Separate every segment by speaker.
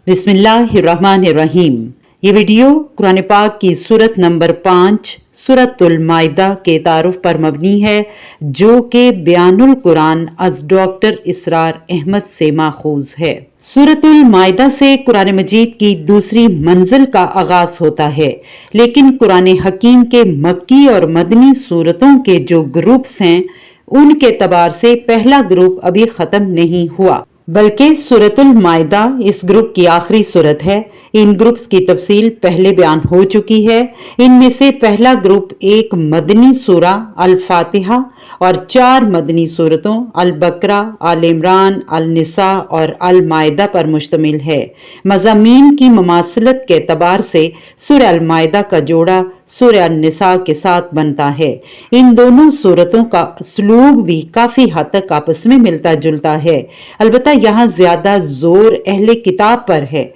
Speaker 1: बिस्मिल्लाहिर्रहमानिर्रहीम। ये वीडियो कुरान पाक की सूरत नंबर 5 सूरतुल माइदा के तारुफ पर मबनी है, जो कि बयानुल कुरान अज डॉक्टर इसरार अहमद से माखूज है। सूरतुल माइदा से कुरान मजीद की दूसरी मंजिल का आगाज होता है, लेकिन कुरान हकीम के मक्की और मदनी सूरतों के जो ग्रुप्स हैं, उनके तबार से पहला ग्रुप अभी ख़त्म नहीं हुआ, बल्कि सूरतुल माइदा इस ग्रुप की आखिरी सूरत है। इन ग्रुप्स की तफसील पहले बयान हो चुकी है। इनमें से पहला ग्रुप एक मदनी सूरा अल फातिहा और 4 मदनी सूरतों अल बकरा, अल इमरान, अल निसा और अल माइदा पर मुश्तमिल है। मज़ामीन की ममासलत के एतबार से सूरह अल माइदा का जोड़ा सूरह अल निसा के साथ बनता है। इन दोनों सूरतों का उसलूब भी काफ़ी हद तक आपस में मिलता जुलता है, अलबत्ता यहाँ ज्यादा जोर अहले किताब पर है।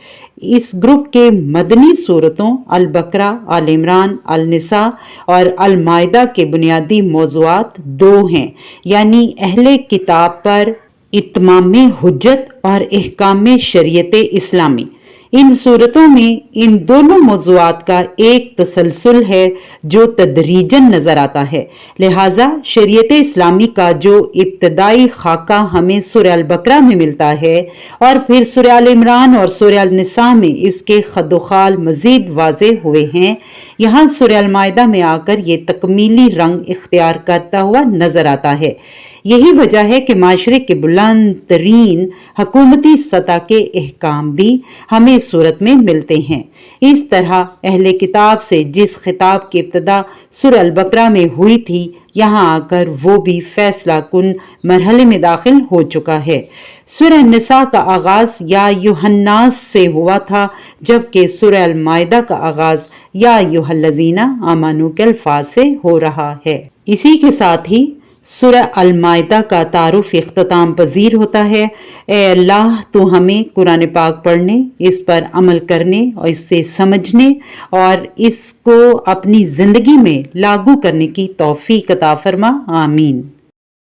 Speaker 1: इस ग्रुप के मदनी सूरतों अल बकरा, अल इमरान, अल निसा और अल माइदा के बुनियादी मौज़ूआत 2 हैं, यानी अहले किताब पर इत्माम हुज्जत और इहकाम शरीयत इस्लामी। इन सूरतों में इन दोनों मौज़ूआत का एक तसलसल है जो तदरीजन नजर आता है। लिहाजा शरीयत इस्लामी का जो इब्तदाई खाका हमें सूरह अल बकरा में मिलता है और फिर सूरह अल इमरान और सूरह अल निसा में इसके खदोखाल मजीद वाज़ेह हुए हैं, यहाँ सूरह अल माइदा में आकर ये तकमीली रंग इख्तियार करता हुआ नजर आता है। यही वजह है कि माशरे के बुलंद तरीन हकूमती सतह के अहकाम भी हमें इस सूरत में मिलते हैं। इस तरह अहले किताब से जिस खिताब की इब्तदा सूरह अल बकरा में हुई थी, यहाँ आकर वो भी फैसला कुन मरहले में दाखिल हो चुका है। सूरह निसा का आगाज या युहन्नास से हुआ था, जबकि सूरह अल माइदा का आगाज या युहल्लज़ीना आमनू के अल्फाज से हो रहा है। इसी के साथ ही सूरह अल माइदा का तारुफ इख्तिताम पजीर होता है। ए अल्लाह, तो हमें कुरान पाक पढ़ने, इस पर अमल करने और इससे समझने और इसको अपनी ज़िंदगी में लागू करने की तौफीक अता फरमा। आमीन।